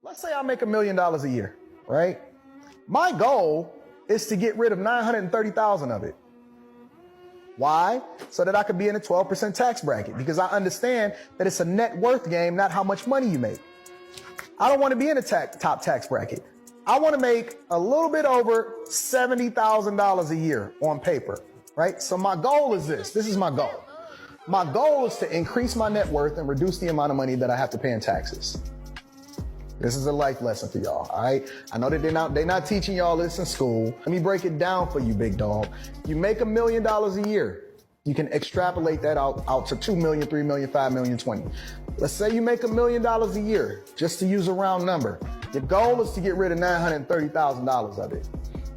Let's say I make $1 million a year, right? My goal is to get rid of $930,000 of it. Why? So that I could be in a 12% tax bracket, because I understand that it's a net worth game, not how much money you make. I don't want to be in a top tax bracket. I want to make a little bit over $70,000 a year on paper, right? So my goal is this. This is my goal. My goal is to increase my net worth and reduce the amount of money that I have to pay in taxes. This is a life lesson for y'all, all right? I know that they're not teaching y'all this in school. Let me break it down for you, big dog. You make $1 million a year. You can extrapolate that out to 2 million, 3 million, 5 million, 20. Let's say you make $1 million a year, just to use a round number. Your goal is to get rid of $930,000 of it.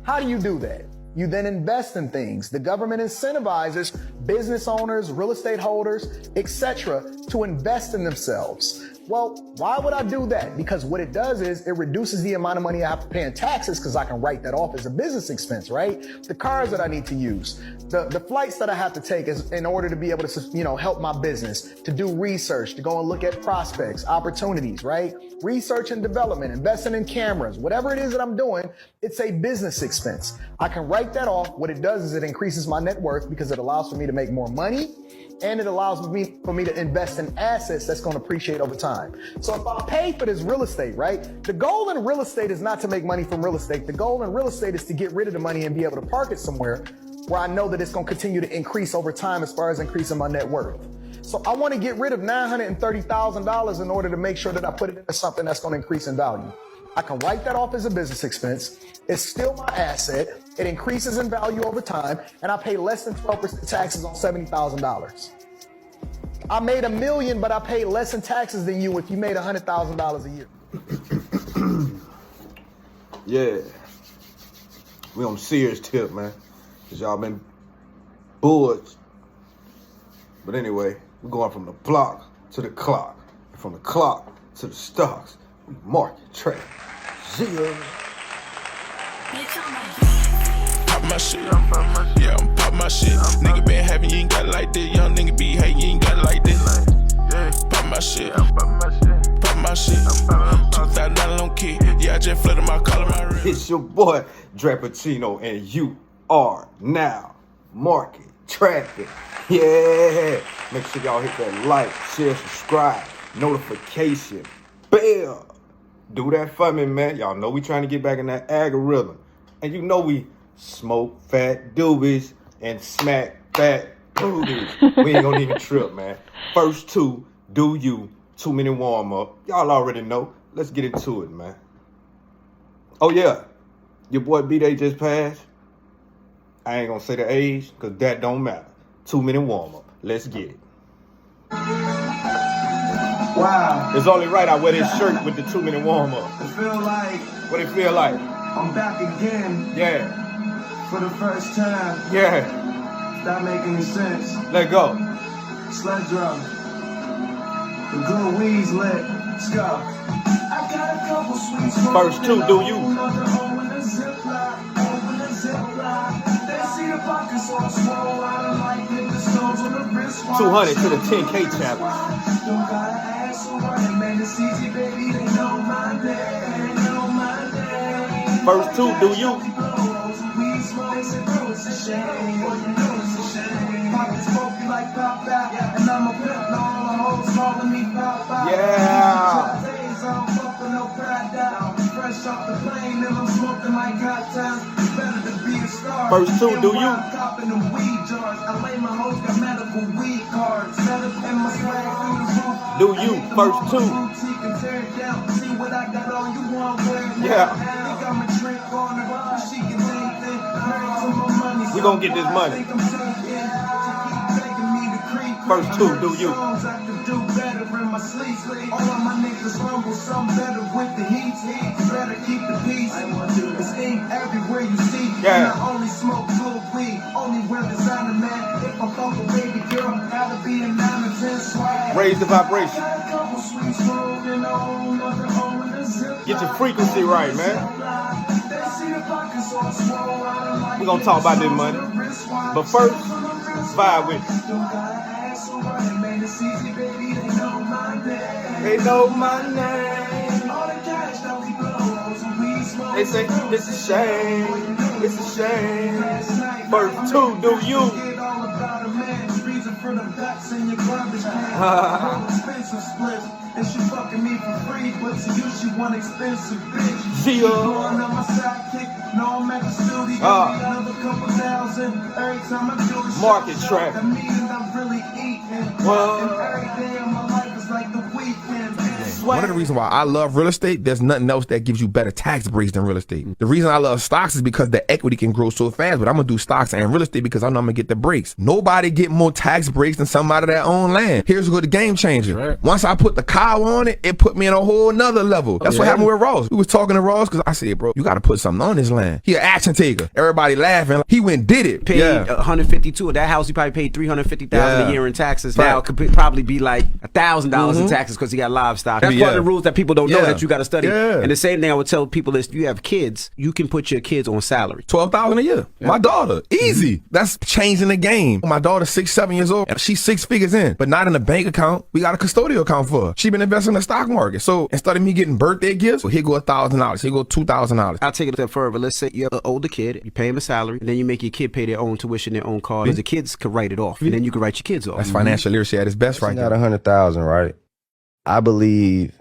How do you do that? You then invest in things. The government incentivizes business owners, real estate holders, etc., to invest in themselves. Well, why would I do that? Because what it does is it reduces the amount of money I have to pay in taxes, because I can write that off as a business expense, right? The cars that I need to use, the flights that I have to take is in order to be able to, help my business, to do research, to go and look at prospects, opportunities, right? Research and development, investing in cameras, whatever it is that I'm doing, it's a business expense. I can write that off. What it does is it increases my net worth, because it allows for me to make more money, and it allows for me to invest in assets that's going to appreciate over time. So if I pay for this real estate, right? The goal in real estate is not to make money from real estate. The goal in real estate is to get rid of the money and be able to park it somewhere where I know that it's going to continue to increase over time as far as increasing my net worth. So I want to get rid of $930,000 in order to make sure that I put it into something that's going to increase in value. I can write that off as a business expense. It's still my asset. It increases in value over time, and I pay less than 12% taxes on $70,000. I made $1 million, but I paid less in taxes than you if you made $100,000 a year. Yeah. We on the serious tip, man. Because y'all been bullets. But anyway, we're going from the block to the clock. And from the clock to the stocks. We market, trade. Zero. Pop my shit, yeah, I'm pop my shit. Nigga been having, you ain't got it like this. Young nigga be hating, you ain't got it like this. Pop my shit, pop my shit. 2009 on key, yeah, I just flooded my collar, my wrist. It's your boy, Drapacino, and you are now market traffic. Yeah. Make sure y'all hit that like, share, subscribe, notification, bell. Do that for me, man. Y'all know we trying to get back in that algorithm. And you know we smoke fat doobies and smack fat boobies. We ain't gonna even trip, man. First two, do you, 2-minute warm up. Y'all already know. Let's get into it, man. Oh yeah, your boy B-Day just passed. I ain't gonna say the age, cause that don't matter. 2-minute warm up. Let's get it. Wow. It's only right I wear this shirt with the 2-minute warm up. It feel like What it feel like? I'm back again Yeah. for the first time. Yeah. That make any sense? Let go. Sled drum. The good weed's lit. Let's go. I got a couple sweets. First two, do you? 200 to the 10K challenge. First two, do you? Yeah. First two, do you? Do you? First two. Yeah. We gonna get this money. First two, do you? Yeah. Raise the vibration. Get your frequency right, man. We're gonna talk about this money. But first, vibe with me. They know my name. They say it's a shame, it's a shame. First two, do you? And she fucking me for free, but to you she one expensive bitch. Yeah. Going on my sidekick, no I'm at the studio. Another couple thousand every time I do a market show. traffic. I mean I'm really eating. And every day of my life is like the weekend. One of the reasons why I love real estate, there's nothing else that gives you better tax breaks than real estate. The reason I love stocks is because the equity can grow so fast, but I'm gonna do stocks and real estate because I know I'm gonna get the breaks. Nobody get more tax breaks than somebody that own land. Here's where the game changer. Right. Once I put the cow on it, it put me in a whole nother level. That's what happened with Ross. We was talking to Ross because I said, bro, you gotta put something on this land. He an action taker. Everybody laughing. He went did it. Paid 152 of that house. He probably paid $350,000 a year in taxes. Now it could probably be like $1,000 in taxes because he got livestock. That's part of the rules that people don't know that you got to study. And the same thing I would tell people is, you have kids, you can put your kids on salary. $12,000 a year. My daughter, easy. That's changing the game. My daughter's 6, 7 years old, and she's 6 figures in, but not in a bank account. We got a custodial account for her. She been investing in the stock market. So instead of me getting birthday gifts, well, here go $1,000. Here go $2,000. I'll take it a step further. Let's say you have an older kid, you pay him a salary, and then you make your kid pay their own tuition, their own car, because the kids could write it off, and then you can write your kids off. That's financial literacy at its best, right there. Not 100,000, right? I believe,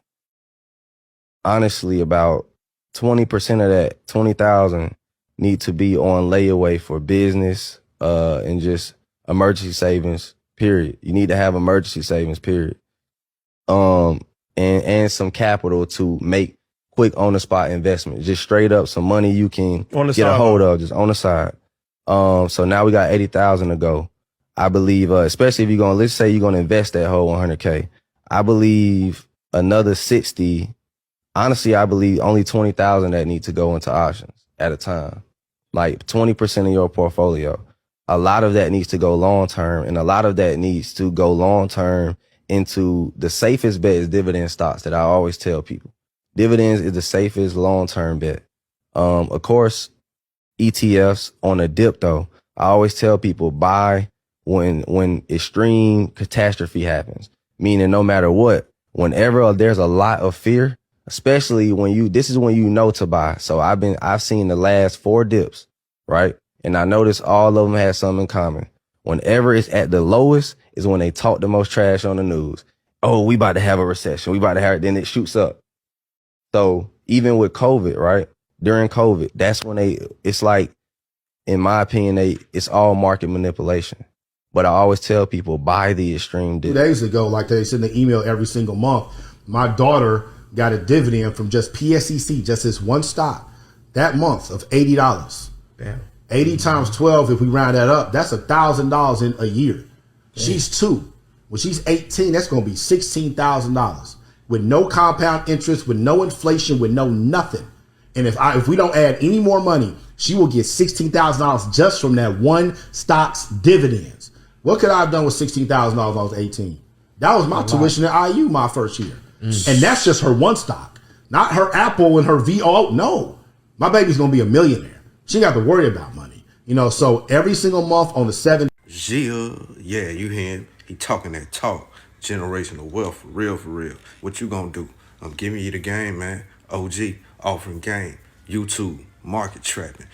honestly, about 20% of that 20,000 need to be on layaway for business and just emergency savings. Period. You need to have emergency savings. Period. And some capital to make quick on the spot investments. Just straight up some money you can get a hold of, just on the side. So now we got 80,000 to go. I believe, especially if you're gonna, let's say you're gonna invest that whole 100K. I believe another 60. Honestly, I believe only 20,000 that need to go into options at a time. Like 20% of your portfolio. A lot of that needs to go long term, and a lot of that needs to go long term into the safest bet is dividend stocks that I always tell people. Dividends is the safest long term bet. Of course, ETFs on a dip though. I always tell people buy when extreme catastrophe happens. Meaning no matter what, whenever there's a lot of fear, especially when this is when you know to buy. So I've seen the last 4 dips, right? And I noticed all of them had something in common. Whenever it's at the lowest is when they talk the most trash on the news. Oh, we about to have a recession. We about to have it. Then it shoots up. So even with COVID, right? During COVID, that's when it's like, in my opinion, it's all market manipulation. But I always tell people, buy the extreme dip. 2 days ago, like they send an email every single month, my daughter got a dividend from just PSEC, just this one stock, that month of $80. Damn. 80 times 12, if we round that up, that's $1,000 in a year. Damn. She's 2. When she's 18, that's going to be $16,000 with no compound interest, with no inflation, with no nothing. And if we don't add any more money, she will get $16,000 just from that one stock's dividends. What could I have done with $16,000 when I was 18? That was my tuition at IU my first year. And that's just her one stock, not her Apple and her VO. No, my baby's going to be a millionaire. She got to worry about money. You know, so every single month on the 7th. Yeah, you hear him. He talking that talk. Generational wealth, for real, for real. What you gonna do? I'm giving you the game, man. OG, offering game. YouTube, market trapping.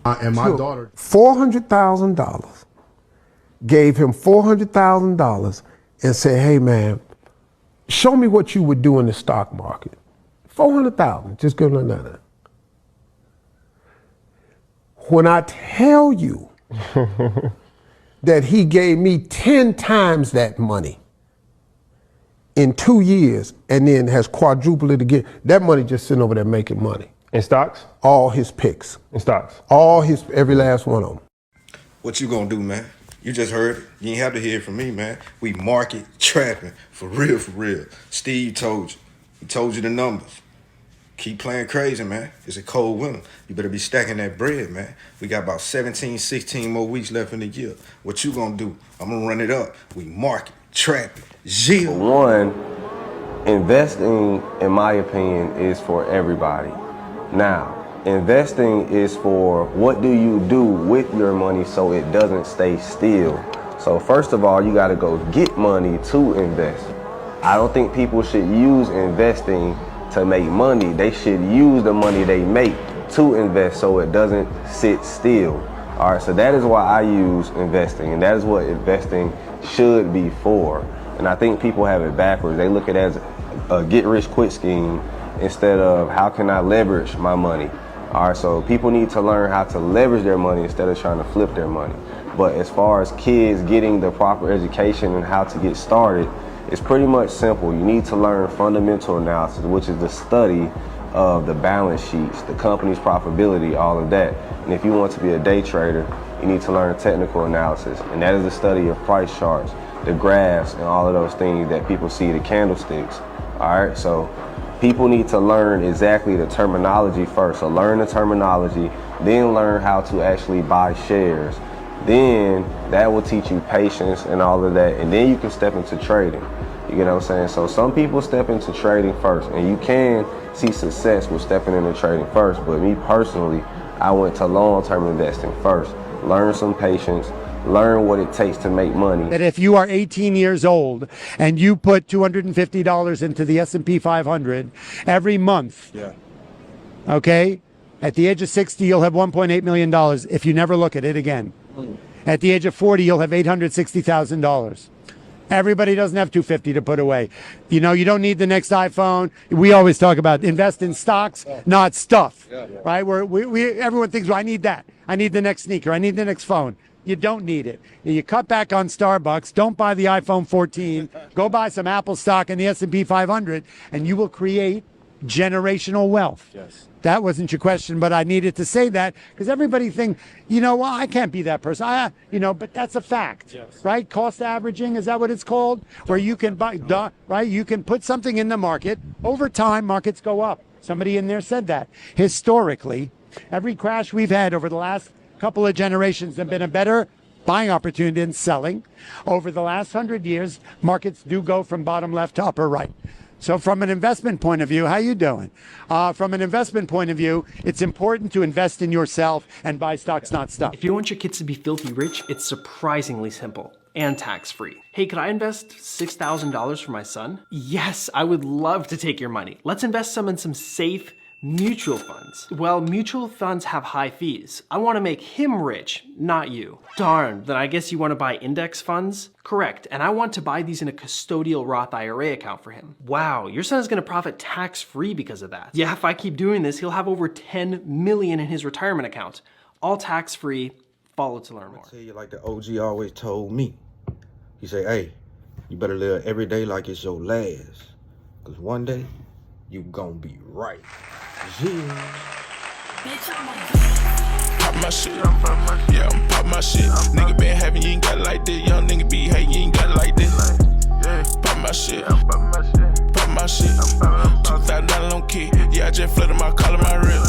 And my daughter. $400,000. Gave him $400,000 and said, hey, man, show me what you would do in the stock market. $400,000, just give him that. When I tell you that he gave me 10 times that money in 2 years and then has quadrupled it again, that money just sitting over there making money. In stocks? All his picks. In stocks? Every last one of them. What you gonna do, man? You just heard it. You ain't have to hear it from me, man. We market trapping. For real, for real. Steve told you. He told you the numbers. Keep playing crazy, man. It's a cold winter. You better be stacking that bread, man. We got about 17, 16 more weeks left in the year. What you gonna do? I'm gonna run it up. We market, trapping, One, investing, in my opinion, is for everybody. Now, investing is for what do you do with your money so it doesn't stay still. So first of all, you gotta go get money to invest. I don't think people should use investing to make money. They should use the money they make to invest so it doesn't sit still. All right, so that is why I use investing, and that is what investing should be for. And I think people have it backwards. They look at it as a get-rich-quick scheme instead of how can I leverage my money. All right, so people need to learn how to leverage their money instead of trying to flip their money. But as far as kids getting the proper education and how to get started, it's pretty much simple. You need to learn fundamental analysis, which is the study of the balance sheets, the company's profitability, all of that. And if you want to be a day trader, you need to learn technical analysis, and that is the study of price charts, the graphs, and all of those things that people see, the candlesticks. All right, so people need to learn exactly the terminology first. So learn the terminology, then learn how to actually buy shares. Then that will teach you patience and all of that, and then you can step into trading. You get what I'm saying? So some people step into trading first, and you can see success with stepping into trading first. But me personally, I went to long-term investing first. Learn some patience, learn what it takes to make money. That if you are 18 years old and you put $250 into the S&P 500 every month, okay, at the age of 60, you'll have $1.8 million if you never look at it again. At the age of 40, you'll have $860,000. Everybody doesn't have $250 to put away. You know, you don't need the next iPhone. We always talk about invest in stocks, not stuff, right? Everyone thinks, well, I need that. I need the next sneaker. I need the next phone. You don't need it. You cut back on Starbucks. Don't buy the iPhone 14. Go buy some Apple stock in the S&P 500, and you will create generational wealth. Yes. That wasn't your question, but I needed to say that because everybody thinks, you know, well, I can't be that person. But that's a fact, right? Cost averaging, is that what it's called? Where you can buy, right? You can put something in the market. Over time, markets go up. Somebody in there said that. Historically, every crash we've had over the last couple of generations have been a better buying opportunity than selling. Over the last 100 years, markets do go from bottom left to upper right. So from an investment point of view, how you doing? From an investment point of view, it's important to invest in yourself and buy stocks, not stuff. If you want your kids to be filthy rich, it's surprisingly simple and tax-free. Hey, could I invest $6,000 for my son? Yes, I would love to take your money. Let's invest some in some safe mutual funds. Well, mutual funds have high fees. I want to make him rich, not you. Darn, then I guess you want to buy index funds? Correct, and I want to buy these in a custodial Roth IRA account for him. Wow, your son is going to profit tax-free because of that. Yeah, if I keep doing this, he'll have over $10 million in his retirement account. All tax-free. Follow to learn more. I tell you like the OG always told me. He say, hey, you better live every day like it's your last. Because one day, you gonna be right. Yeah. Pop my shit. Yeah, I'm pop my shit. Nigga been having, you ain't got it like this. Young nigga be hating, you ain't got it like this. Pop my shit. Pop my shit. 2009 on key. Yeah, I just flooded my collar, my wrist.